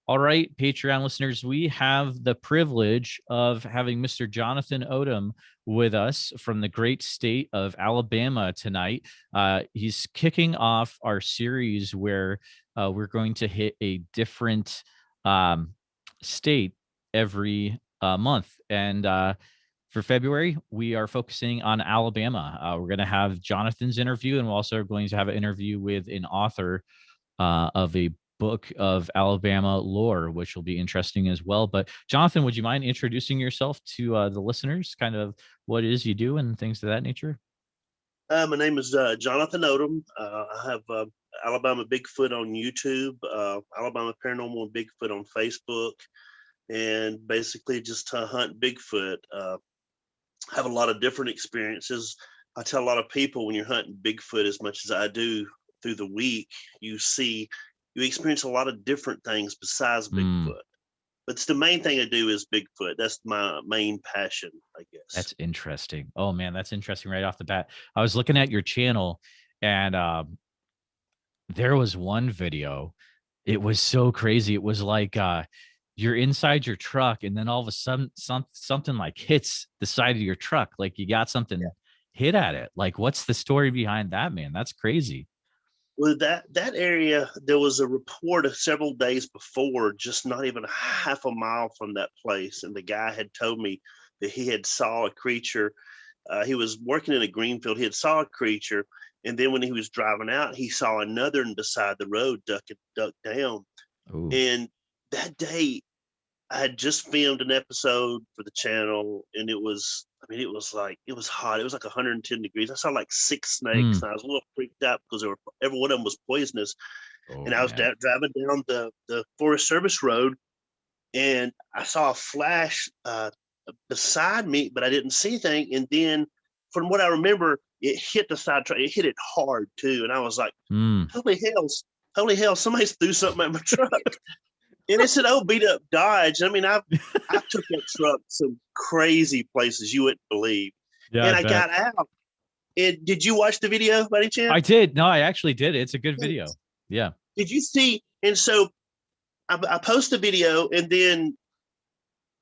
All right, Patreon listeners, we have the privilege of having Mr. Jonathan Odom with us from the great state of Alabama tonight. He's kicking off our series where we're going to hit a different state every month. And for February, we are focusing on Alabama. We're going to have Jonathan's interview, and we're also going to have an interview with an author of a book of Alabama lore, which will be interesting as well. But Jonathan, would you mind introducing yourself to the listeners, kind of what it is you do and things of that nature? My name is Jonathan Odom. I have Alabama Bigfoot on YouTube, Alabama Paranormal and Bigfoot on Facebook, and basically just hunt Bigfoot. Have a lot of different experiences. I tell a lot of people when you're hunting Bigfoot as much as I do through the week, you experience a lot of different things besides Mm, Bigfoot. But the main thing I do is Bigfoot. That's my main passion, I guess. that's interesting. Oh man, that's interesting right off the bat. I was looking at your channel, and there was one video. It was so crazy. It was like you're inside your truck, and then all of a sudden something like hits the side of your truck, like you got something hit at it. Like, what's the story behind that, man? That's crazy. Well, that area, there was a report of several days before, just not even half a mile from that place, and the guy had told me that he had saw a creature. He was working in a green field. He had saw a creature, and then when he was driving out, he saw another one beside the road duck down. Ooh. And that day, I had just filmed an episode for the channel, and it was, I mean, it was hot. It was like 110 degrees. I saw like 6 snakes, Mm. and I was a little freaked out because every one of them was poisonous. Oh And I was man. driving down the Forest Service road, and I saw a flash beside me, but I didn't see anything. And then, from what I remember, it hit the side truck. It hit it hard too, and I was like, Mm. "Holy hell! Holy hell! Somebody threw something at my truck!" And it's an old beat up Dodge. I mean, I took that truck some crazy places you wouldn't believe. Yeah, I And I bet. got out. And did you watch the video by any I chance? did. No, I actually did. It's a good video. Yeah. Did you see? And so I post the video, and then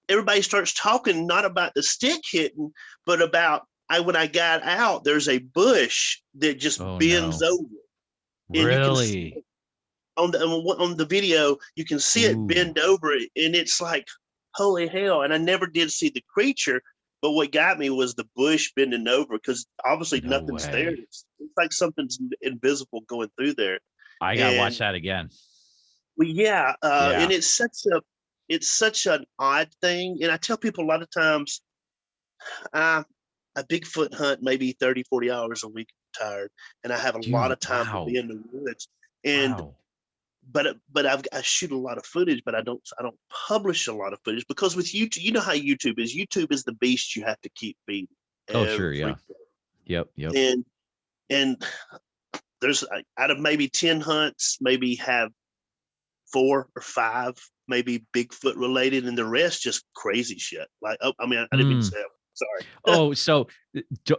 everybody starts talking not about the stick hitting, but about when I got out, there's a bush that just Oh bends no. over, and you can see Really? it on the video. You can see it Ooh. bend over, and it's like, holy hell! And I never did see the creature, but what got me was the bush bending over because obviously No nothing's there. way. It's like something's invisible going through there, I gotta watch and that again. well, yeah, and Yeah. it's such an odd thing. And I tell people a lot of times, I a Bigfoot hunt maybe 30, 40 hours a week. I'm tired, and I have a lot Dude, of time to be wow. in the woods. And Wow. I shoot a lot of footage, but I don't publish a lot of footage because with YouTube, you know how YouTube is. YouTube is the beast you have to keep feeding Oh, sure. every Yeah. Yep. Yep. and and there's out of maybe 10 hunts, maybe have 4 or 5 maybe Bigfoot related, and the rest just crazy shit. Like, oh, I mean, I didn't mean to Mm. say that. Sorry. Oh, so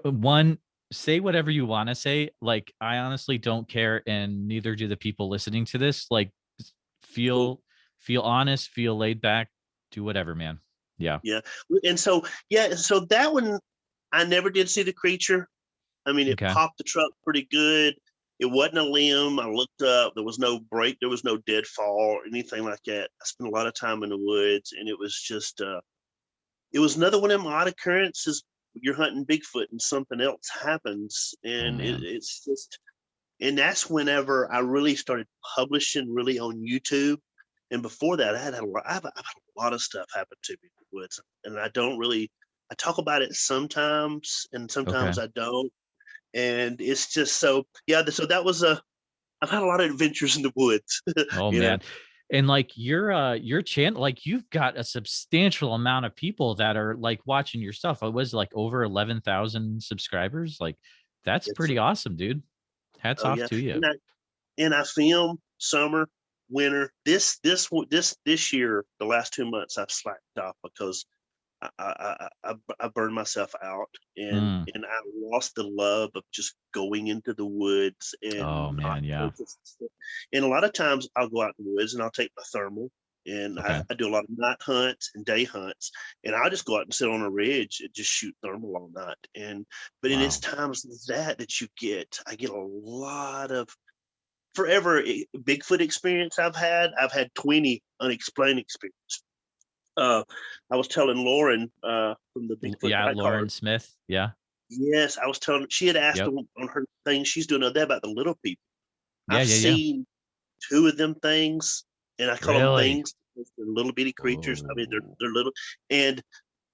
one, say whatever you want to say. Like, I honestly don't care, and neither do the people listening to this. Like, Cool. feel feel honest, feel laid back, do whatever, man. Yeah. Yeah. And so, yeah, so that one, I never did see the creature. I mean, it Okay. popped the truck pretty good. It wasn't a limb. I looked up. There was no break. There was no deadfall or anything like that. I spent a lot of time in the woods, and it was just, it was another one of them odd occurrences. You're hunting Bigfoot and something else happens, Oh and man. it's just, and that's whenever I really started publishing really on YouTube. And before that, I've had a lot of stuff happen to me in the woods, and I don't really. I talk about it sometimes, and Okay. sometimes I don't. And it's just so, yeah. So that was a. I've had a lot of adventures in the woods, Oh you know. man. And like your channel, like you've got a substantial amount of people that are like watching your stuff. It was like over 11,000 subscribers. Like, that's It's pretty awesome, dude. Hats oh off yeah, to you. and I film summer, winter. This year, the last 2 months, I've slacked off because I burned myself out, and Mm. I lost the love of just going into the woods Oh and not man, yeah. focused. And a lot of times I'll go out in the woods and I'll take my thermal And Okay. I do a lot of night hunts and day hunts, and I just go out and sit on a ridge and just shoot thermal all night. But in its Wow. times that I get a lot of forever Bigfoot experience. I've had 20 unexplained experience. Uh, I was telling Lauren from the Bigfoot Yeah, Night Caller. Lauren Smith. Yeah. Yes, I was telling. She had asked Yep. on her thing she's doing that about the little people. Yeah, I've yeah, yeah. seen two of them things, and I call them Really? things because they're little bitty creatures. I mean, Oh. they're little. And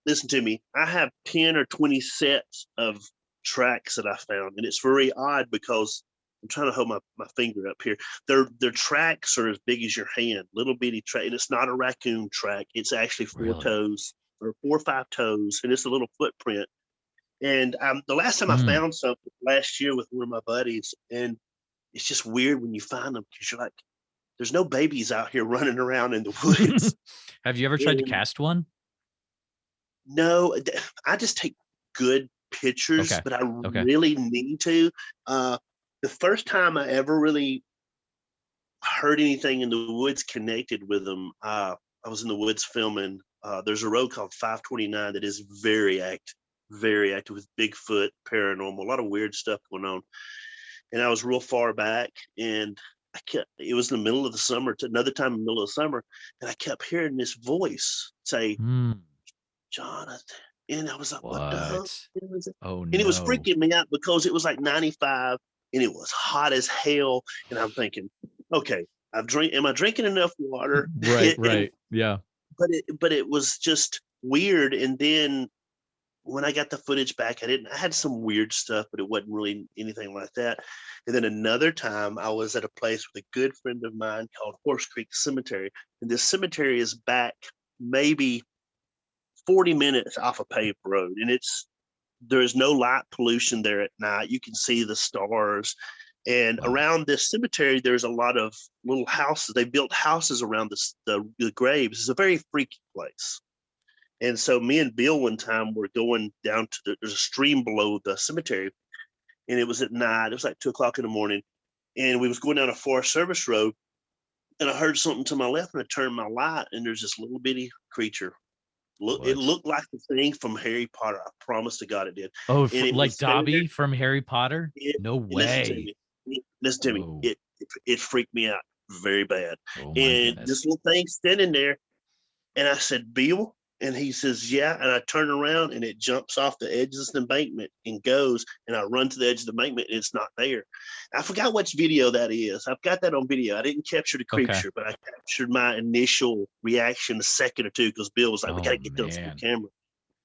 listen to me, I have 10 or 20 sets of tracks that I found, and it's very odd because I'm trying to hold my finger up here. Their tracks are as big as your hand, little bitty track, and it's not a raccoon track. It's actually four Really? toes or 4 or 5 toes, and it's a little footprint. And the last time I Mm. found something last year with one of my buddies, and it's just weird when you find them because you're like, there's no babies out here running around in the woods. Have you ever tried to And cast one? no, I just take good pictures, Okay. but I Okay. really need to. Uh, the first time I ever really heard anything in the woods connected with them, I was in the woods filming. There's a road called 529 that is very active with Bigfoot, paranormal, a lot of weird stuff going on. And I was real far back, and it was in the middle of the summer, to another time in the middle of the summer, and I kept hearing this voice say, Mm. Jonathan. And I was like, what the hell? What? Oh And it was no. freaking me out because it was like 95 and it was hot as hell. And I'm thinking, okay, am I drinking enough water? Right, And right. Yeah. but it was just weird. And then when I got the footage back, I had some weird stuff, but it wasn't really anything like that. And then another time I was at a place with a good friend of mine called Horse Creek Cemetery. And this cemetery is back maybe 40 minutes off a paved road. And there's no light pollution there at night. You can see the stars. And Wow. around this cemetery, there's a lot of little houses. They built houses around the graves. It's a very freaky place. And so me and Bill one time were going down to there's a stream below the cemetery, and it was at night. It was like 2 o'clock in the morning, and we was going down a Forest Service road, and I heard something to my left, and I turned my light, and there's this little bitty creature. It What? looked like the thing from Harry Potter. I promise to God it did, Oh, and it like was standing there. Dobby from Harry Potter? It, No listen to way. me. Listen to me. Oh. It freaked me out very bad, Oh my and goodness. this little thing standing there. And I said, Bill? And he says, yeah. And I turn around and it jumps off the edge of the embankment and goes. And I run to the edge of the embankment and it's not there. I forgot which video that is. I've got that on video. I didn't capture the Okay. creature, but I captured my initial reaction a second or two because Bill was like, we got Oh to get those on man. camera.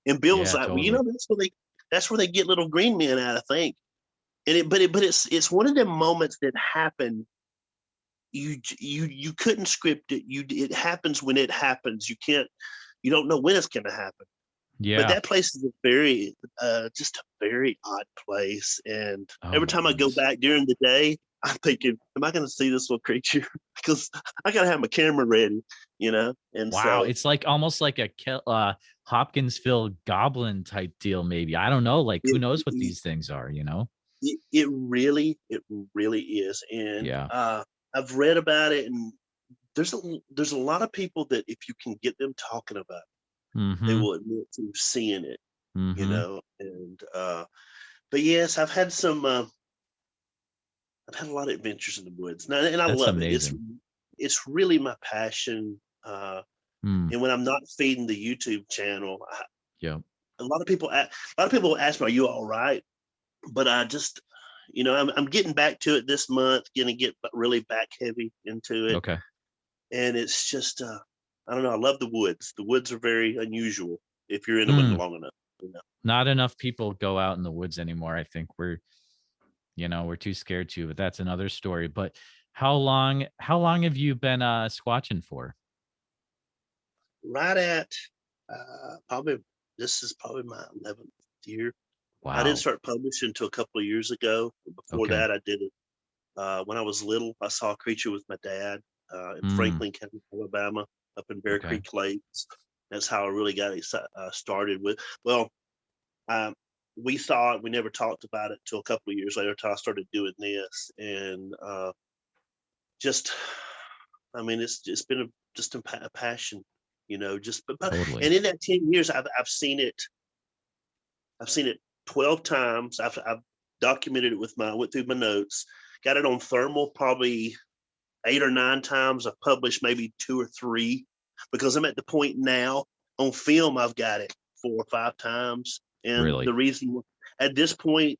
And Bill was Yeah, like, well, totally. that's where they get little green men at, I think. But it's one of them moments that happen. You couldn't script it. It happens when it happens. You don't know when it's going to happen. But Yeah. that place is a very just a very odd place. And Oh every my time I go goodness. back during the day, I'm thinking, am I going to see this little creature? Because I got to have my camera ready, And Wow. so It's like almost like a Hopkinsville goblin type deal, maybe. I don't know. Like, who it, knows what it, these things are, you know? it really is. And Yeah. I've read about it, and there's a lot of people that if you can get them talking about it, they Mm-hmm. will admit to seeing it, Mm-hmm. And but yes, I've had a lot of adventures in the woods, and I That's love it. amazing. It's really my passion. Mm. And when I'm not feeding the YouTube channel, Yeah. a lot of people ask me, "Are you all right?" But I just, I'm getting back to it this month. Going to get really back heavy into it, Okay. and it's just, I don't know. I love the woods. The woods are very unusual if you're in them Mm. long enough. You know? Not enough people go out in the woods anymore. I think we're too scared to, but that's another story. But how long have you been squatching for? Right at probably this is probably my 11th year. I didn't Wow. start publishing until a couple of years ago. Before Okay. that, I did it when I was little. I saw a creature with my dad in Mm. Franklin County, Alabama, up in Bear Okay. Creek Lakes. That's how I really got started with. Well, um, we never talked about it till a couple of years later, till I started doing this, and just I mean, it's been just a passion, just Totally. and in that 10 years, I've seen it. I've seen it 12 times. I've documented it went through my notes, got it on thermal probably 8 or 9 times. I've published maybe 2 or 3 because I'm at the point now on film. I've got it 4 or 5 times. And Really? the reason at this point,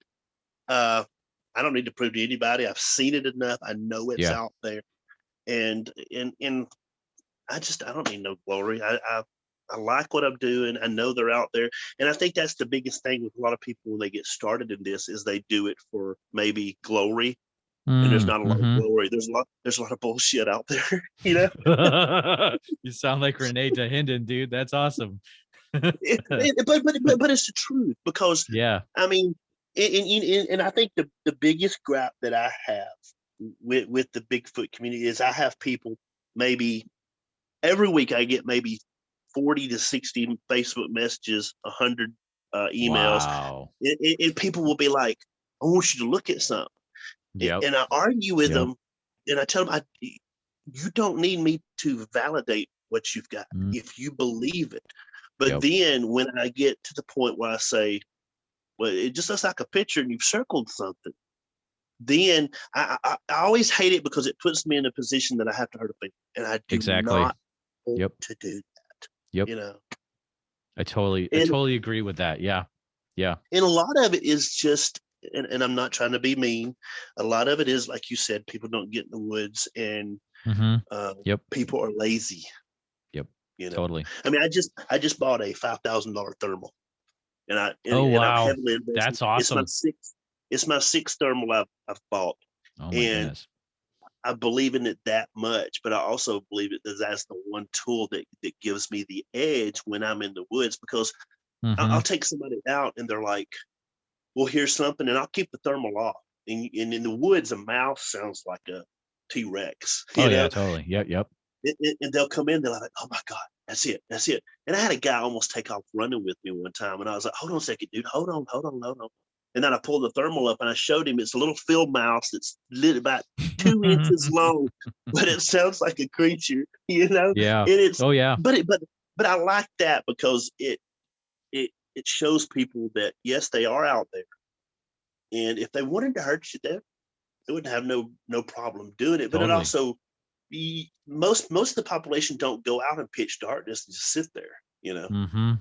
uh, I don't need to prove to anybody. I've seen it enough. I know it's Yeah. out there. And I don't need no glory. I like what I'm doing. I know they're out there. And I think that's the biggest thing with a lot of people when they get started in this is they do it for maybe glory. And there's not a lot of Mm-hmm. glory. There's a lot of bullshit out there, you know. You sound like Renee Dahinden, dude. That's awesome. But it's the truth because Yeah. I mean, and I think the biggest gripe that I have with the Bigfoot community is I have people maybe every week I get maybe 40 to 60 Facebook messages, 100 emails, Wow. and people will be like, "I want you to look at something," Yep. and I argue with Yep. them, and I tell them, "You don't need me to validate what you've got Mm, if you believe it." But yep. then when I get to the point where I say, "Well, it just looks like a picture, and you've circled something," then I always hate it because it puts me in a position that I have to hurt a feeling, and I do Exactly. not want Yep. to do that, Yep. you know. I And totally agree with that. Yeah. Yeah. and a lot of it is just, and I'm not trying to be mean. A lot of it is like you said, people don't get in the woods, and Mm-hmm. uh, Yep. people are lazy. Yep. You know, Totally. I mean, I just bought a $5,000 thermal, and Oh, I'm wow. heavily invested. That's awesome. It's my sixth thermal I've bought, Oh my and goodness. I believe in it that much. But I also believe it that's the one tool that gives me the edge when I'm in the woods because Mm-hmm. I'll take somebody out and they're like, "Well, here's something," and I'll keep the thermal off. And in the woods, a mouse sounds like a T-Rex, Oh yeah, totally. Yep. Yep. and they'll come in, they're like, "Oh my God, that's it." And I had a guy almost take off running with me one time, and I was like, "Hold on a second, dude, hold on." And then I pulled the thermal up and I showed him it's a little field mouse that's lit about 2 inches long, but it sounds like a creature, you know. Yeah. And it's Oh yeah. but it but I like that because it shows people that yes, they are out there, and if they wanted to hurt you, they wouldn't have no problem doing it. But it Totally. also most of the population don't go out in pitch darkness and just sit there, you know. Mm-hmm.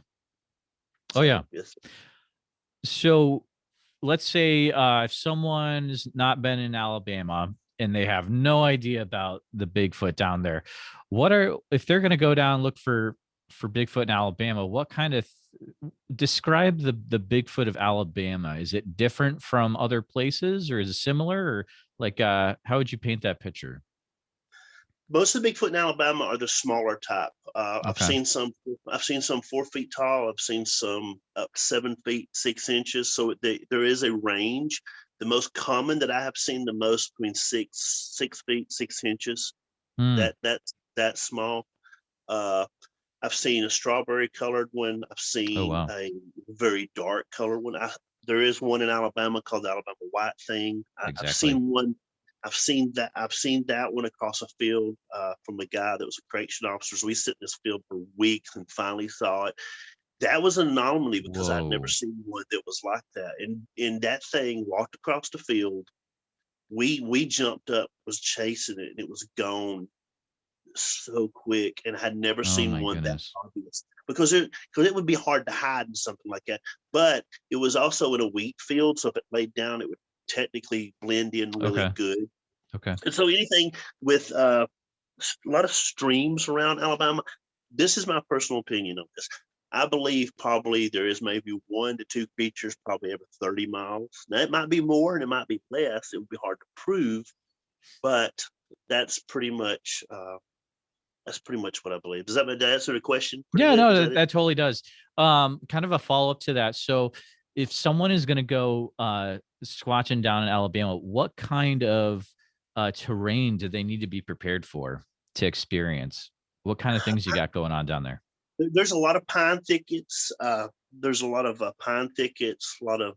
Oh So yeah. yes, So let's say if someone's not been in Alabama and they have no idea about the Bigfoot down there, what are if they're going to go down and look for Bigfoot in Alabama? What kind of describe the Bigfoot of Alabama? Is it different from other places, or is it similar, or like how would you paint that picture? most of the Bigfoot in Alabama are the smaller type. I've Okay. seen some. I've seen some 4 feet tall. I've seen some up 7 feet 6 inches. So there is a range. The most common that I have seen the most between 6 feet 6 inches. Hmm. That small. Uh, I've seen a strawberry colored one. I've Oh seen wow. a very dark colored one. There is one in Alabama called the Alabama White Thing. I've Exactly. seen one. I've seen that one across a field from a guy that was a correction officer. So we sit in this field for weeks and finally saw it. That was an anomaly because I'd never Whoa. seen one that was like that. And that thing walked across the field. We jumped up, was chasing it, and it was gone so quick, and I had never Oh seen my one that goodness. obvious because it would be hard to hide in something like that. But it was also in a wheat field, so if it laid down, it would technically blend in really Okay. good. Okay. And so anything with a lot of streams around Alabama, this is my personal opinion on this. I believe probably there is maybe 1 to 2 creatures probably every 30 miles. Now it might be more and it might be less. It would be hard to prove, but that's pretty much what I believe. Does that answer the question pretty Yeah, good? no, Is that, that it? that totally does. Kind of a follow-up to that. So if someone is going to go squatching down in Alabama, what kind of terrain do they need to be prepared for to experience? What kind of things you got going on down there? There's a lot of pine thickets. There's a lot of pine thickets, a lot of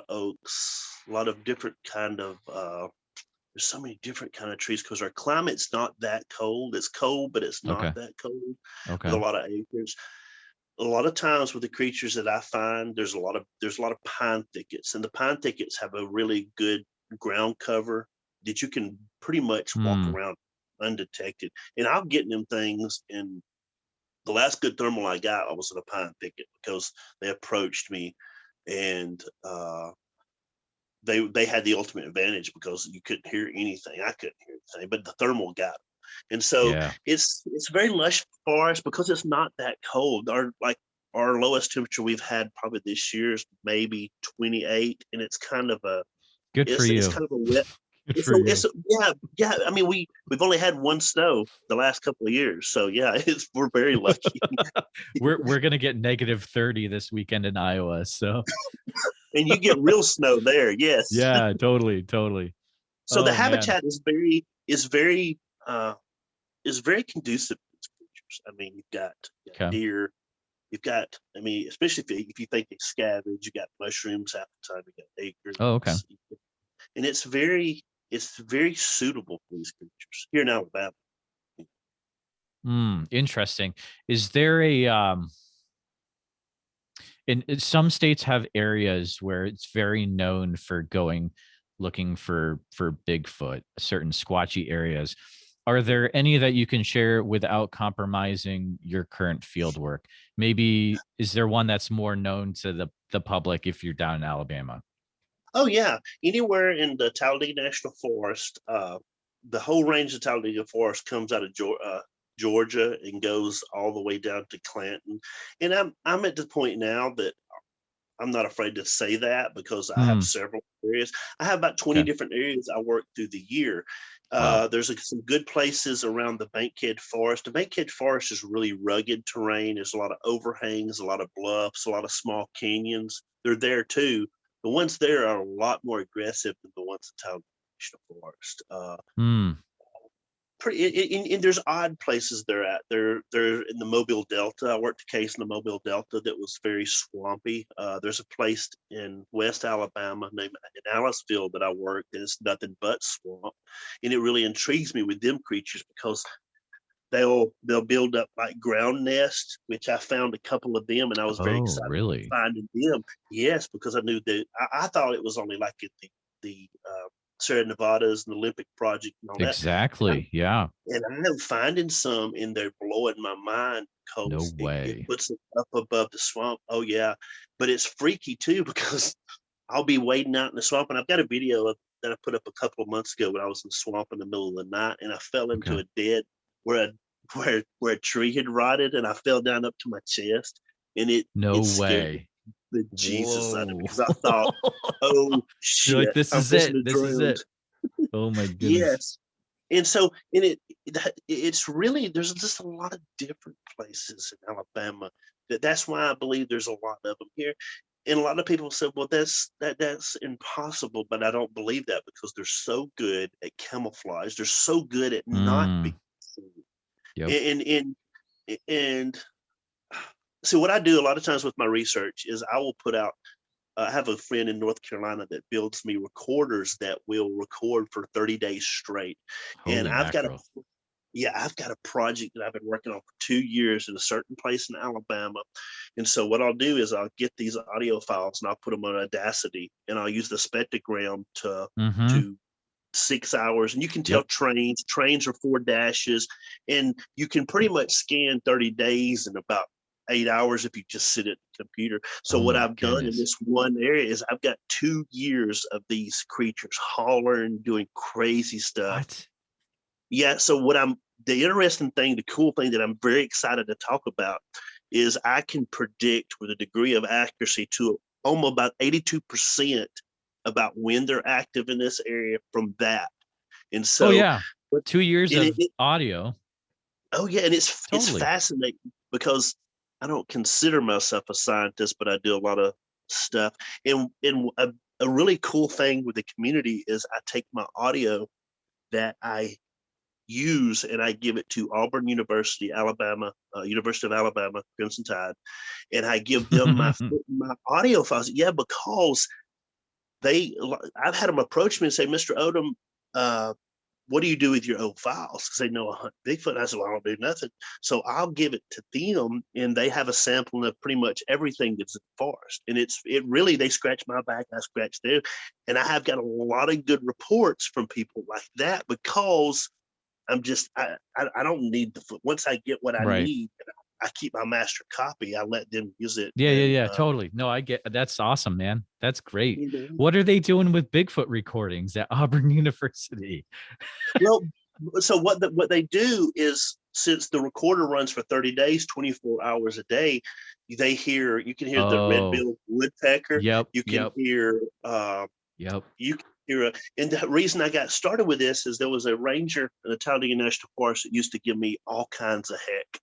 oaks, a lot of different kind of there's so many different kind of trees because our climate's not that cold. It's cold, but it's not Okay. that cold with a Okay. lot of acres. A lot of times with the creatures that I find, there's a lot of pine thickets, and the pine thickets have a really good ground cover that you can pretty much walk Hmm. around undetected. And I'm getting them things. And the last good thermal I got, I was in a pine thicket because they approached me, and they had the ultimate advantage because you couldn't hear anything. I couldn't hear anything, but the thermal got them. And so Yeah. it's very lush forest because it's not that cold. Our lowest temperature we've had probably this year is maybe 28, and it's kind of a Good for it's you. kind of a wet. Good It's for a, you. it's a, yeah, yeah. I mean, we've only had one snow the last couple of years, so yeah, we're very lucky. We're gonna get -30 this weekend in Iowa. So And you get real snow there, yes. yeah, totally, totally. So the Oh man. habitat uh, is very conducive to these creatures. I mean, you've got Okay. deer, you've got, I mean, especially if you think they scavenge, you got mushrooms half the time, you got Oh, okay. acorns, and it's very suitable for these creatures here in Alabama. Interesting. Is there a in some states have areas where it's very known for going looking for Bigfoot, certain squatchy areas. Are there any that you can share without compromising your current field work? Maybe is there one that's more known to the public if you're down in Alabama? Oh yeah, anywhere in the Talladega National Forest, the whole range of Talladega Forest comes out of Georgia and goes all the way down to Clanton. And I'm at the point now that I'm not afraid to say that because I have Hmm. several areas. I have about 20 Okay. different areas I work through the year. Wow. There's some good places around the Bankhead Forest. The Bankhead Forest is really rugged terrain. There's a lot of overhangs, a lot of bluffs, a lot of small canyons. They're there too. The ones there are a lot more aggressive than the ones in Town National Forest. Hmm. And there's odd places they're at. They're in the Mobile Delta. I worked a case in the Mobile Delta that was very swampy. There's a place in West Alabama named in Aliceville that I worked, and it's nothing but swamp. And it really intrigues me with them creatures because they'll build up like ground nests, which I found a couple of them, and I was very Oh, excited about really? finding them. Yes, because I knew that I thought it was only like at the Sierra Nevadas and the Olympic Project and all that. And Exactly. Yeah. I'm finding some, and they're blowing my mind No because it way. puts it up above the swamp. Oh yeah, but it's freaky too because I'll be wading out in the swamp, and I've got a video that I put up a couple of months ago when I was in the swamp in the middle of the night, and I fell into Okay. a dead where a where a tree had rotted, and I fell down up to my chest, and No it scared way. the Jesus out of me Whoa. because I thought, oh You're like, shit, this I'm is fishing it. to This is drown. it. Oh my goodness. Yes. And so, it's really there's just a lot of different places in Alabama. That's why I believe there's a lot of them here. And a lot of people said, "Well, that's impossible," but I don't believe that because they're so good at camouflage. They're so good at not being Mm. seen. Yep. And so, what I do a lot of times with my research is I will put out. I have a friend in North Carolina that builds me recorders that will record for 30 days straight. And Holy mackerel. I've got a project that I've been working on for 2 years in a certain place in Alabama. And so what I'll do is I'll get these audio files and I'll put them on Audacity, and I'll use the spectrogram Mhm. to 6 hours. And you can tell Yep. trains are 4 dashes, and you can pretty much scan 30 days in about 8 hours if you just sit at the computer. So Oh what my I've done in goodness. this one area is I've got 2 years of these creatures hollering, doing crazy stuff. What? Yeah. So the interesting thing, the cool thing that I'm very excited to talk about is I can predict with a degree of accuracy to almost about 82% about when they're active in this area from that. And Oh so, yeah. but 2 years and of audio. oh yeah, and it's Totally. fascinating because I don't consider myself a scientist, but I do a lot of stuff. And a really cool thing with the community is I take my audio that I use and I give it to Auburn University, Alabama, University of Alabama, Crimson Tide, and I give them my audio files. Yeah, because they I've had them approach me and say, Mr. Odom, what do you do with your old files? Because they know I hunt Bigfoot. And I said, well, I don't do nothing. So I'll give it to them, and they have a sampling of pretty much everything that's in the forest. And it really, they scratch my back, I scratch theirs. And I have got a lot of good reports from people like that, because I don't need the foot. Once I get what I Right. need, I keep my master copy. I let them use it. Yeah, yeah, And, yeah, totally. No, I get that's awesome, man. That's great. you know, What are they doing with Bigfoot recordings at Auburn University? well, so what they do is, since the recorder runs for 30 days, 24 hours a day, you can hear the Oh, red-billed woodpecker. yep, You can yep, hear yep. you can hear and the reason I got started with this is there was a ranger in the Talladega National Forest that used to give me all kinds of heck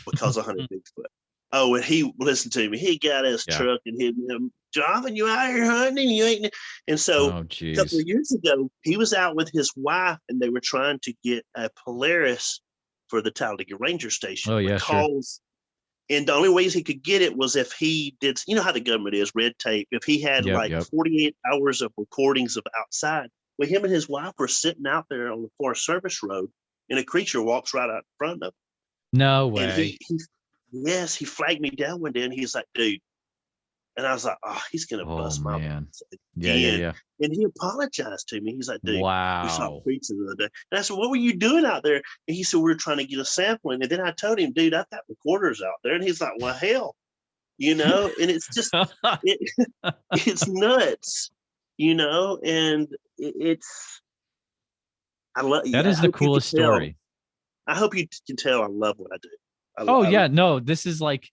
because I hunted Bigfoot. Oh, and he listened to me. He got his Yeah. truck and hit him. Jonathan, you out here hunting? You ain't. And so Oh, a couple geez. of years ago, he was out with his wife, and they were trying to get a Polaris for the Talladega Ranger Station Oh, yeah, sure. because, and the only ways he could get it was if he did, you know how the government is, red tape. If he had Yep, like yep. 48 hours of recordings of outside, well, him and his wife were sitting out there on the Forest Service Road, and a creature walks right out in front of him. No And way. yes, he flagged me down one day, and he's like, dude. And I was like, oh, he's going to Oh, bust my man. balls Yeah, yeah, again. yeah. And he apologized to me. He's like, dude, we saw Wow. creatures the other day. And I said, what were you doing out there? And he said, we were trying to get a sampling. And then I told him, dude, I've got recorders out there. And he's like, well, hell, and it's just, it, it's nuts, and it's, That I is the hope you can coolest tell. story. I hope you can tell I love what I do. Oh, yeah, no, this is like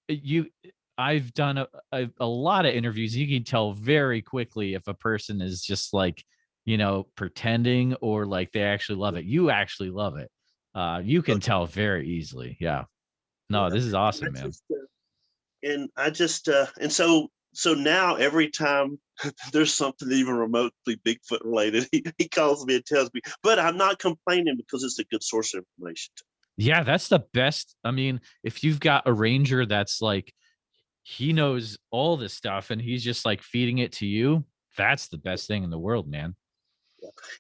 you I've done a lot of interviews. You can tell very quickly if a person is just like, pretending or like they actually love it. You actually love it. You can tell very easily. Yeah. No, Yeah. this is And awesome, man. I just and so now every time there's something even remotely Bigfoot related, he calls me and tells me, but I'm not complaining because it's a good source of information. Yeah, that's the best. I mean, if you've got a ranger that's like he knows all this stuff and he's just like feeding it to you, that's the best thing in the world, man.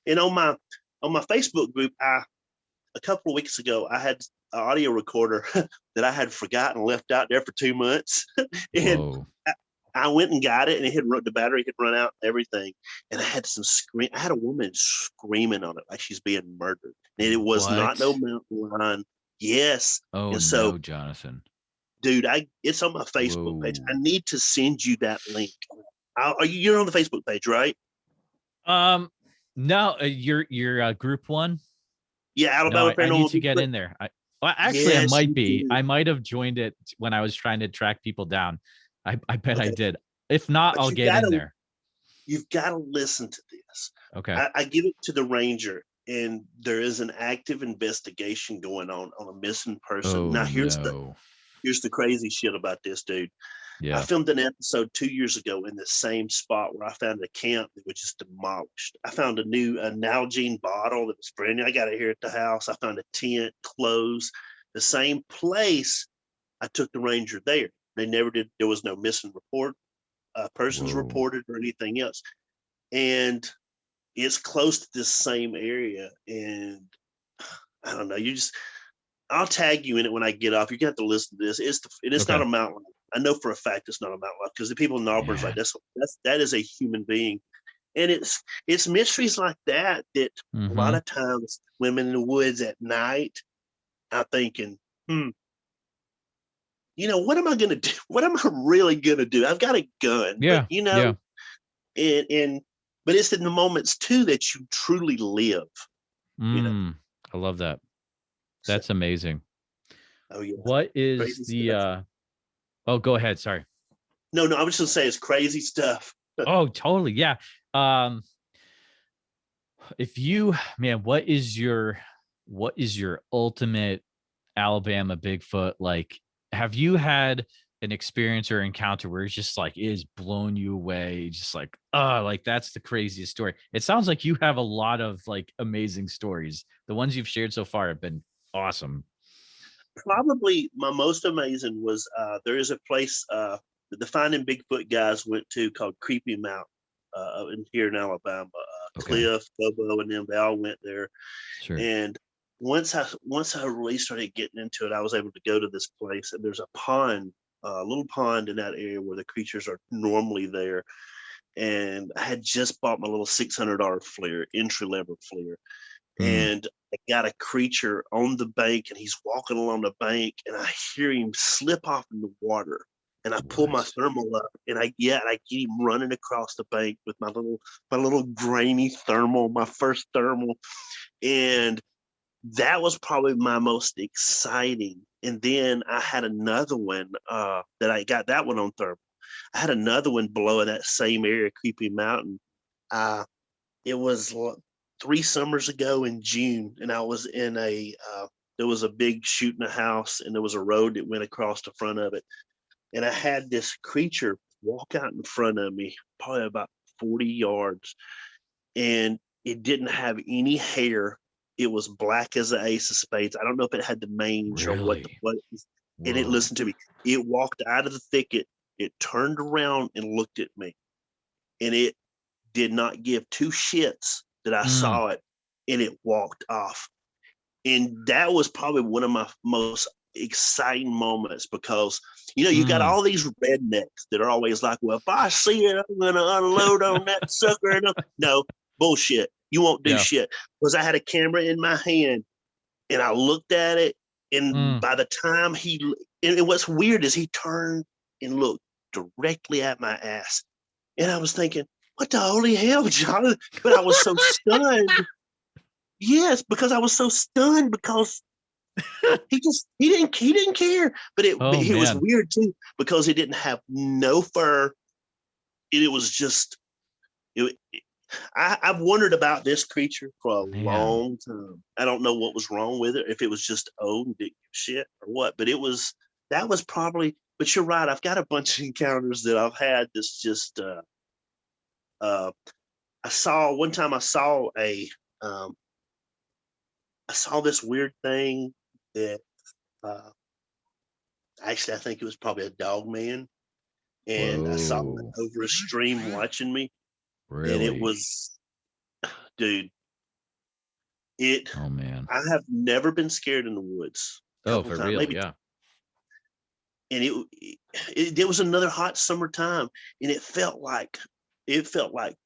And on my Facebook group, a couple of weeks ago, I had an audio recorder that I had forgotten left out there for 2 months, and Whoa. I went and got it, and the battery had run out and everything, and I had some scream. I had a woman screaming on it like she's being murdered, and it was not no What? mountain lion. Yes, Oh and so, no, Jonathan. dude, it's on my Facebook page. I Whoa. need to send you that link. You're on the Facebook page, right? No, you're group one. Yeah, No, Alabama I need Paranormal to get Bigfoot. in there. Well, actually, I Yes, might you be. do. I might have joined it when I was trying to track people down. I bet I Okay, did. If not, but I'll get in there. you've got to listen to this. Okay. I give it to the ranger, and there is an active investigation going on a missing person. Now, Oh no. here's the crazy shit about this, dude. I Yeah. filmed an episode 2 years ago in the same spot where I found a camp that was just demolished. I found a new Nalgene bottle that was brand new. I got it here at the house. I found a tent, clothes, the same place. I took the ranger there. They never did. There was no missing persons Whoa. reported or anything else. And it's close to this same area. And I don't know. I'll tag you in it when I get off. You got to listen to this. It's not Okay. a mountain lion. I know for a fact it's not a mountain lion because the people in Auburn's like Yeah. that is a human being, and it's mysteries like that that a lot Mm-hmm. of times women in the woods at night are thinking, what am I gonna do? What am I really gonna do? I've got a gun, but Yeah. Yeah. and but it's in the moments too that you truly live. You know. I love that. So, That's amazing. oh yeah, What is crazy the stuff. oh, go ahead. Sorry. No, no, I was just gonna say it's crazy stuff. Oh, totally. Yeah. Um, if you man, what is your ultimate Alabama Bigfoot? Like, have you had an experience or encounter where it's just like it has blown you away? Just like, oh, like that's the craziest story. It sounds like you have a lot of like amazing stories. The ones you've shared so far have been awesome. Probably my most amazing was there is a place that the Finding Bigfoot guys went to called Creepy Mountain in here in Alabama. Okay. Cliff, Bobo, and them. They all went there. Sure. And once I really started getting into it, I was able to go to this place, and there's a pond, a little pond in that area where the creatures are normally there. And I had just bought my little $600 flare, entry level flare, Mm. and I got a creature on the bank, and he's walking along the bank, and I hear him slip off in the water. And I pull my What? thermal up, and I get him running across the bank with my little grainy thermal, my first thermal, and that was probably my most exciting. And then I had another one that I got that one on thermal. I had another one below in that same area, Creepy Mountain. Uh, it was 3 summers ago in June, and I was in there was a big shoot in a house, and there was a road that went across the front of it. And I had this creature walk out in front of me, probably about 40 yards, and it didn't have any hair. It was black as the ace of spades. I don't know if it had the mange or Really? what. And it Whoa. listened to me. It walked out of the thicket. It turned around and looked at me, and it did not give two shits that I Mm. saw it, and it walked off. And that was probably one of my most exciting moments, because you got Mm. all these rednecks that are always like, well, if I see it, I'm gonna unload on that sucker. And no, bullshit, you won't do Yeah. shit. Because I had a camera in my hand, and I looked at it, and Mm. by the time and what's weird is he turned and looked directly at my ass, and I was thinking, what the holy hell, Jonathan? But I was so stunned. Yes, because I was so stunned, because he didn't care. But Oh it was man. weird too, because he didn't have no fur. And it was just it, I've wondered about this creature for a Man. long time. I don't know what was wrong with it, if it was just old and didn't give shit or what. But that was probably. But you're right. I've got a bunch of encounters that I've had. That's just uh, I saw one time. Um, I saw this weird thing that uh, actually I think it was probably a dog man, and I saw it Whoa. over a stream watching me, and it Really? was, dude, it. Oh man. I have never been scared in the woods. A Oh, couple for times, real? maybe, Yeah. and it was another hot summertime, and it felt like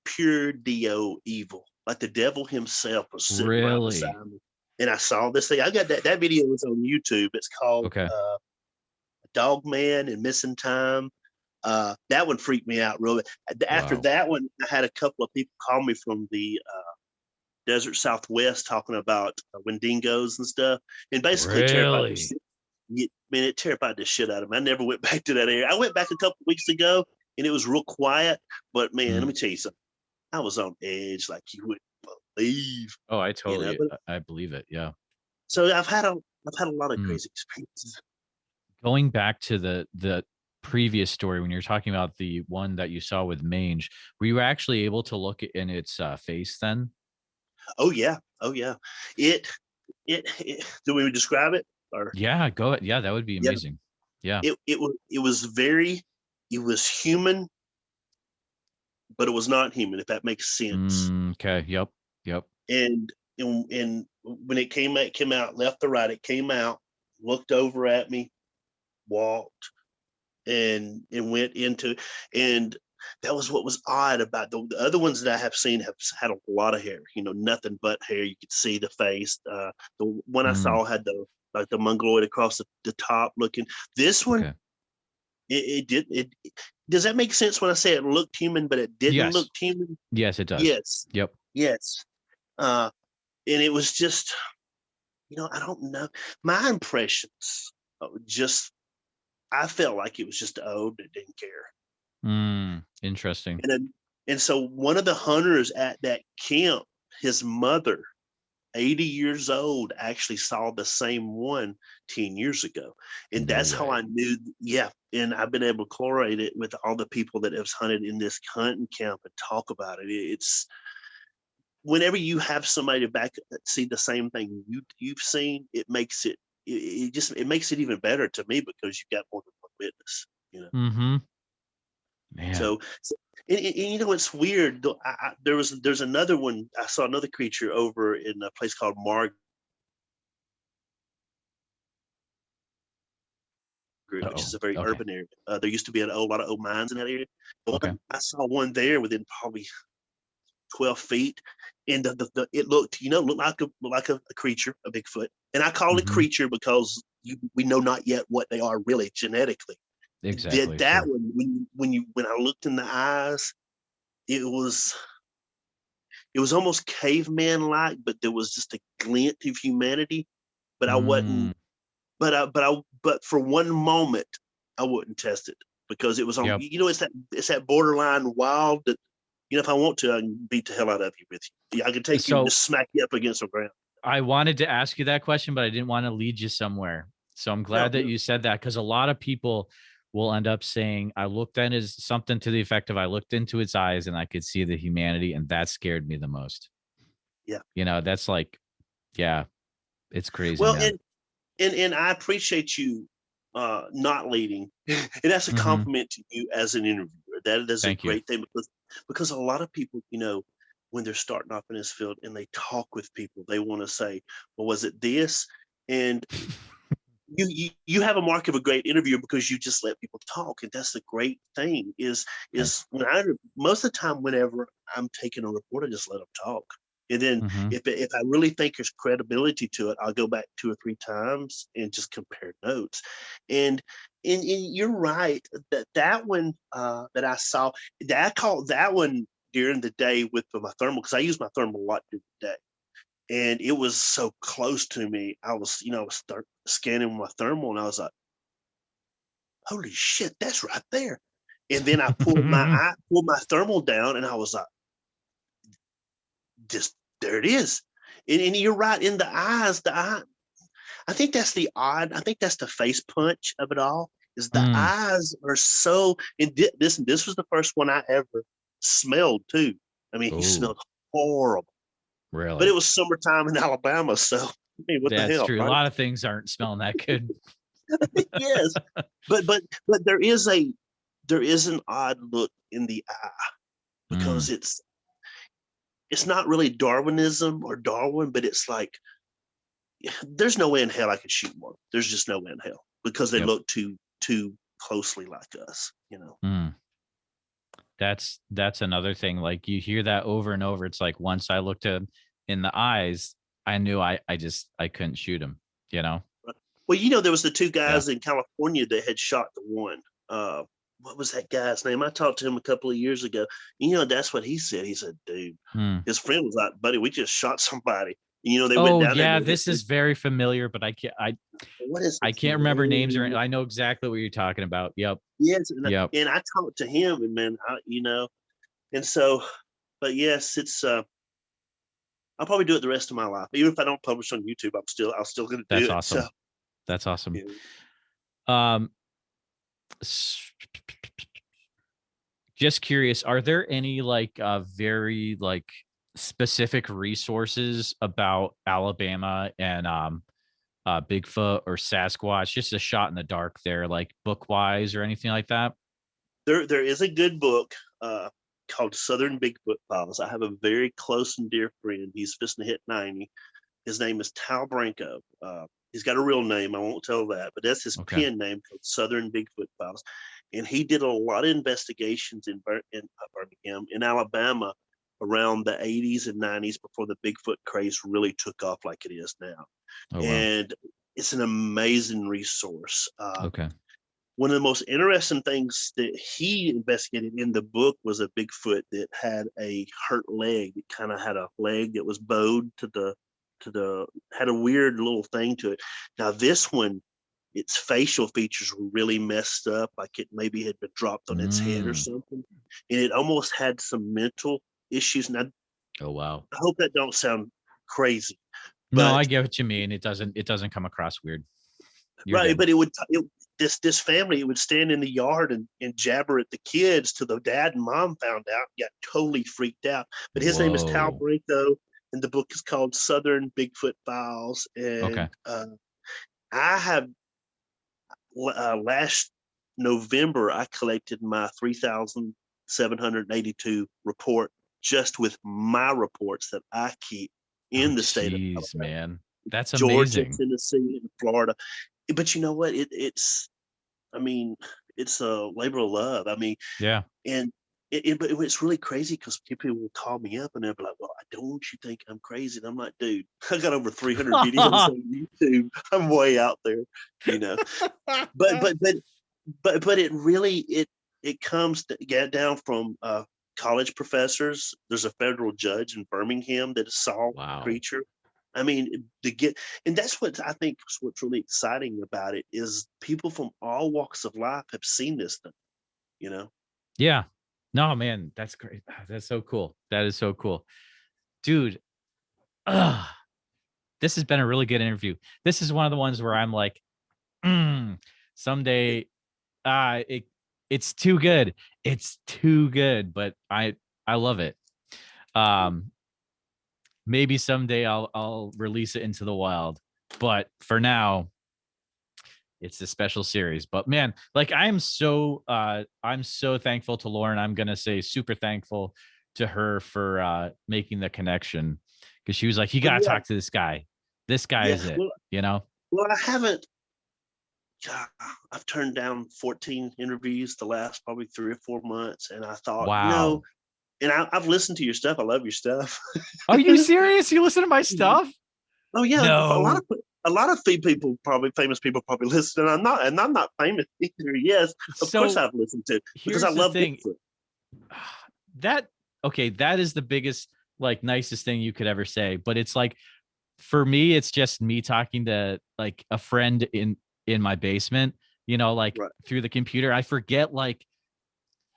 pure do evil, like the devil himself was sitting right Really? beside me. And I saw this thing. I got that video is on YouTube. It's called Okay. Dog Man and Missing Time. That one freaked me out really. After Wow. that one, I had a couple of people call me from the desert Southwest, talking about Wendigos and stuff, and basically terrified the Really? shit. Man, it terrified the shit out of me. I never went back to that area. I went back a couple of weeks ago, and it was real quiet. But man, let Mm. me tell you something. I was on edge like you wouldn't believe. Oh, I But I believe it. Yeah. so I've had a lot of Mm. crazy experiences. Going back to the previous story when you're talking about the one that you saw with mange, were you actually able to look in its face then? Oh yeah, oh yeah. It it do we describe it or Yeah, go yeah, that would be yeah? amazing. Yeah. It was human, but it was not human, if that makes sense. Mm, okay. Yep. Yep. And when it came out left or right, it came out, looked over at me, walked, and went into. And that was what was odd about the other ones that I have seen, have had a lot of hair, nothing but hair. You could see the face. The one I Mm, saw had the mongoloid across the top looking. This one, okay. it did it. Does that make sense when I say it looked human, but it didn't look Yes. human? Yes, it does. Yes, Yep. yes. Uh, and it was just, I don't know. My impressions, just I felt like it was just old that didn't care. Mm, interesting. And so one of the hunters at that camp, his mother, 80 years old, actually saw the same one 10 years ago. And No that's how I way. knew. Yeah. And I've been able to correlate it with all the people that have hunted in this hunting camp and talk about it. It's whenever you have somebody back see the same thing you've seen, it makes it even better to me, because you've got more than one witness. Mhm. Man. So, you know, it's weird. There's another one. I saw another creature over in a place called Margaret, which is Uh-oh. a very Okay. urban area. There used to be a lot of old mines in that area. Okay. I saw one there within probably 12 feet, and it looked, looked like a creature, a Bigfoot. And I call it Hmm. creature because we know not yet what they are really genetically. Exactly. That Sure. one, when I looked in the eyes, it was it was almost caveman like, but there was just a glint of humanity. But I wasn't. Mm. But for one moment, I wouldn't test it because it was on. Yep. It's that borderline wild that, if I want to, I can beat the hell out of you with you. I can take you and So just smack you up against the ground. I wanted to ask you that question, but I didn't want to lead you somewhere. So I'm No, glad that no, you said that, because a lot of people will end up saying, I looked at his something to the effect of, I looked into its eyes and I could see the humanity, and that scared me the most. yeah. That's like, yeah, it's crazy, Well, man. and I appreciate you not leading, and that's a Hmm. compliment to you as an interviewer. That is a Thank you. great thing because a lot of people, when they're starting off in this field and they talk with people, they want to say, "Well, was it this?" And you have a mark of a great interviewer because you just let people talk, and that's the great thing. Is Thanks. when I most of the time whenever I'm taking a report, I just let them talk, and then Hmm. if I really think there's credibility to it, I'll go back 2 or 3 times and just compare notes. And and, and you're right that one that I saw, that I caught that one during the day with my thermal, because I use my thermal a lot during the day, and it was so close to me. I was scanning my thermal, and I was like, "Holy shit, that's right there!" And then I pulled my thermal down, and I was like, "Just there it is." And you're right, in the eyes. The eye. I think that's the odd. I think that's the face punch of it all. Is the Mm. eyes are so. And this was the first one I ever smelled too. I mean, he Oh, smelled horrible, but it really? was summertime in Alabama, so I mean, what the That's hell, true. A right? lot of things aren't smelling that good. Yes, but there is an odd look in the eye Mm. because it's not really Darwinism or Darwin, but it's like there's no way in hell I could shoot one. There's just no way in hell because they Yep. look too closely like us. Mm. That's another thing. Like, you hear that over and over. It's like, once I looked him in the eyes, I knew I couldn't shoot him, you know? Well, there was the two Yeah. guys in California that had shot the one. What was that guy's name? I talked to him a couple of years ago. That's what he said. He said, "Dude," Mm. his friend was like, "Buddy, we just shot somebody." They went Oh down there. yeah, And this is very familiar, but what is I his can't remember names, or name? I know exactly what you're talking about. Yep. Yes, and Yep. I talked to him, and man, and so, but yes, I'll probably do it the rest of my life, even if I don't publish on YouTube. I'll still gonna do That's it. So, awesome. That's awesome. yeah. Um s- just curious, are there any like very like specific resources about Alabama and Bigfoot or Sasquatch, just a shot in the dark there, like book wise or anything like that? There is a good book called Southern Bigfoot Files. I have a very close and dear friend. He's just to hit 90. His name is Tal Branco. He's got a real name. I won't tell that, but that's his Okay. pen name, called Southern Bigfoot Files. And he did a lot of investigations in Birmingham, in Alabama, around the 80s and 90s before the Bigfoot craze really took off like it is now. Oh wow. And it's an amazing resource. Okay. One of the most interesting things that he investigated in the book was a Bigfoot that had a hurt leg. It kind of had a leg that was bowed to the had a weird little thing to it. Now this one, its facial features were really messed up, like it maybe had been dropped on its head or Mm. something, and it almost had some mental issues. Now Oh wow. I hope that don't sound crazy, No, but I get what you mean. It doesn't come across weird. You're right, good. but this family, it would stand in the yard and jabber at the kids till the dad and mom found out, got totally freaked out. But his name is Tal Whoa. Brinko, and the book is called Southern Bigfoot Files. Okay. And I have last November, I collected my 3,782 report just with my reports that I keep Oh, in the state of geez, Alabama, man. That's Georgia, amazing. Tennessee, and Florida. But you know what? I mean, it's a labor of love. I mean, Yeah. and but it's really crazy because people will call me up and they'll be like, "Well, I don't want you think I'm crazy." And I'm like, "Dude, I got over 300 videos on YouTube. I'm way out there, you know." But but but but it really it comes to get down from college professors. There's a federal judge in Birmingham that saw the Wow. creature. I mean, to get, and that's what I think is what's really exciting about it is people from all walks of life have seen this thing, you know. Yeah. No, man, that's great. That's so cool. That is so cool. Dude, ugh, this has been a really good interview. This is one of the ones where I'm like, mm, someday it it's too good. It's too good, but I love it. Um maybe someday I'll release it into the wild. But for now, it's a special series. But man, like I'm so thankful to Lauren. I'm gonna say super thankful to her for making the connection because she was like, you Well, gotta yeah, talk to this guy. This guy yeah. is it, you know? I haven't. God, I've turned down 14 interviews the last probably 3 or 4 months, and I thought, Wow. and I've listened to your stuff. I love your stuff. Are you serious? You listen to my stuff? Oh yeah, No. a lot of people probably famous people probably listen. And I'm not famous either. Yes, of course So I've listened to because I here's the love thing. Bigfoot. That okay, that is the biggest, like, nicest thing you could ever say. But it's like for me, it's just me talking to like a friend in my basement, like Right. through the computer. I forget like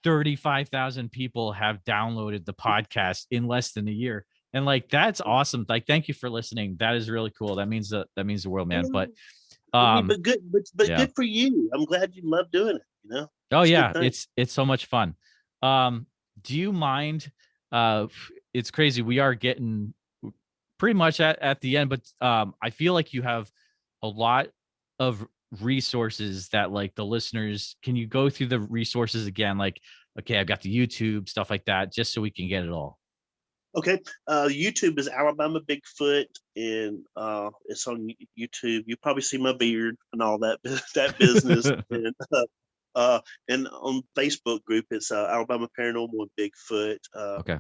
35,000 people have downloaded the podcast in less than a year. And like that's awesome. Like thank you for listening. That is really cool. That means the world, man. But I mean, um but yeah. good for you. I'm glad you love doing it. Oh It's a good yeah, thing. it's so much fun. Um do you mind it's crazy. We are getting pretty much at the end, but I feel like you have a lot of resources that like the listeners, can you go through the resources again? Like, okay, I've got the YouTube, stuff like that, just so we can get it all. Okay. YouTube is Alabama Bigfoot, and it's on YouTube. You probably see my beard and all that that business, and on Facebook group it's Alabama Paranormal and Bigfoot. Okay.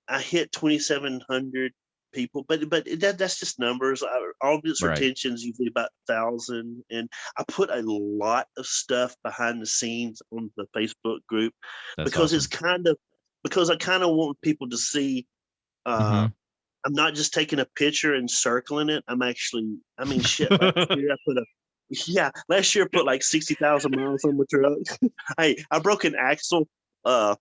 I hit 2,700 people, but that's just numbers. Audience Right. retention is usually about 1,000, and I put a lot of stuff behind the scenes on the Facebook group That's because awesome. because I kind of want people to see. Hmm. Uh, I'm not just taking a picture and circling it. I mean, shit. Last year I put last year I put like 60,000 miles on my truck. Hey, I broke an axle uh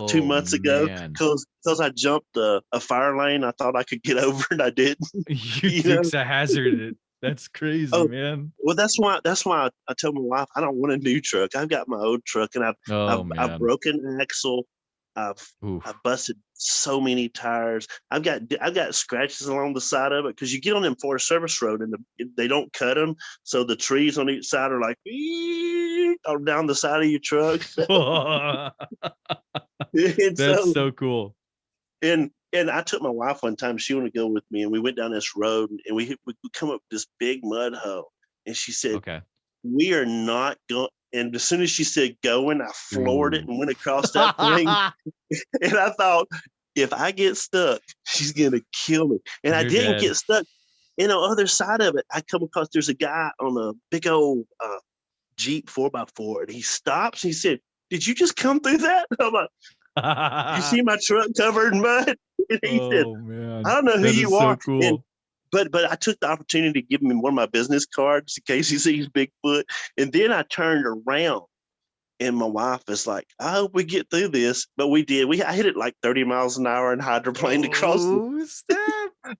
2 Oh months ago man. because I jumped a fire lane. I thought I could get over and I didn't. You You know. Dukes a hazard it. That's crazy, Oh, man. well, that's why I told my wife I don't want a new truck. I've got my old truck, and Oh I've man. broken an axle. I've Oof. I've busted so many tires. I've got scratches along the side of it because you get on them Forest Service Road and they don't cut them, so the trees on each side are like all down the side of your truck. And That's so so cool. and I took my wife one time. She wanted to go with me, and we went down this road, and we come up this big mud hole, and she said, Okay. "We are not going." And as soon as she said going, I floored it Ooh. and went across that thing. And I thought, if I get stuck, she's gonna kill me. And I You're didn't dead. get stuck. And on the other side of it, I come across there's a guy on a big old Jeep 4x4, and he stops. And he said, "Did you just come through that?" I'm like, "You see my truck covered in mud?" And he said, Oh "I man. don't know who That is you so are." And cool. but I took the opportunity to give him one of my business cards in case he sees Bigfoot. And then I turned around, and my wife is like, "I hope we get through this." But we did. I hit it like 30 miles an hour and hydroplaned across the. Oh, snap.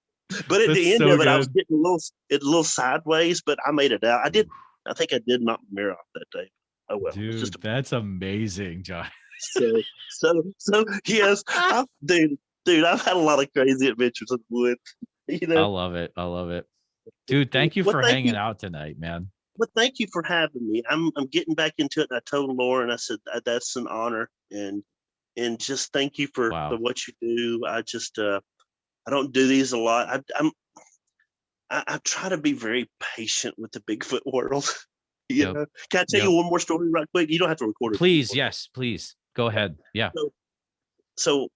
But at That's the end so of it, I was good. getting a little sideways, but I made it out. Ooh, I think I did knock the mirror off that day. Oh well, it's just dude, that's amazing, John. so yes, dude, I've had a lot of crazy adventures in the woods. You I know. love it. I love it. Dude, thank you Well, for thank hanging you. out tonight, man. But thank you for having me. I'm getting back into it. And I told Lauren, I said that's an honor, and just thank you for Wow. what you do. I don't do these a lot. I try to be very patient with the Bigfoot world. Yep. Can I tell you Yep. one more story right quick? You don't have to record it. Please. Yes, please. Go ahead. Yeah. So, so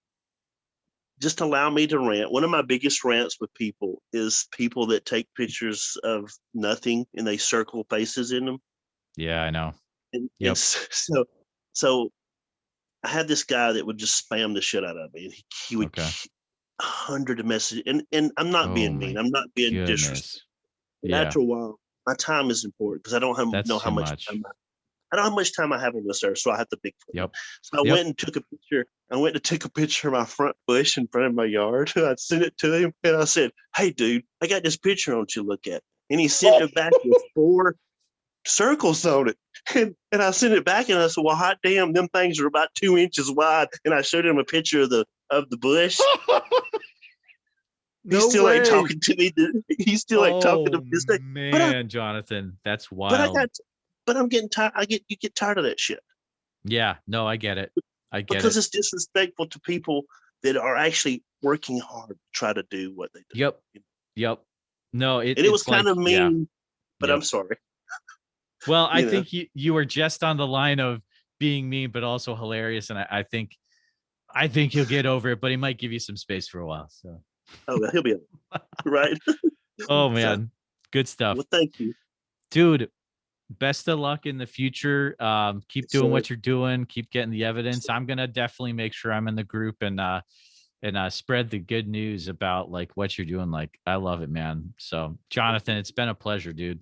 just allow me to rant. One of my biggest rants with people is people that take pictures of nothing and they circle faces in them. Yeah, I know. And Yep. so I had this guy that would just spam the shit out of me. He would Okay. 100 messages, and I'm not Oh being mean. my I'm not being disrespectful. goodness. But Yeah, after a while, my time is important because I don't that's know how too much much. time I don't know how much time I have on this earth, so I have to Bigfoot. Yep. So I Yep. went and took a picture. I went to take a picture of my front bush in front of my yard. I sent it to him, and I said, "Hey, dude, I got this picture I want you to look at." And he sent it back with 4 circles on it. And I sent it back, and I said, "Well, hot damn, them things are about 2 inches wide." And I showed him a picture of the bush. He No still ain't way. talking to me. He still ain't talking to Oh me this day. man, Jonathan, that's But I wild. got, but I'm getting tired. You get tired of that shit Yeah, no, I get it. I get because it. it's disrespectful to people that are actually working hard to try to do what they do. Yep. Yep. No, And it was it's kind like, of yeah. mean, but I'm Yep. sorry. Well, I You know, think you were just on the line of being mean, but also hilarious. And I think he'll get over it, but he might give you some space for a while. So oh, he'll be right. oh So, man. Good stuff. well, thank you, Dude, best of luck in the future. Keep doing sir. what you're doing. Keep getting the evidence. I'm gonna definitely make sure I'm in the group and spread the good news about like what you're doing. Like I love it, man. So Jonathan, it's been a pleasure, dude.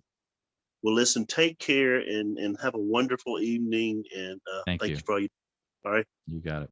Well, listen, take care and have a wonderful evening. And Thank thank you. you for all you. All right. You got it.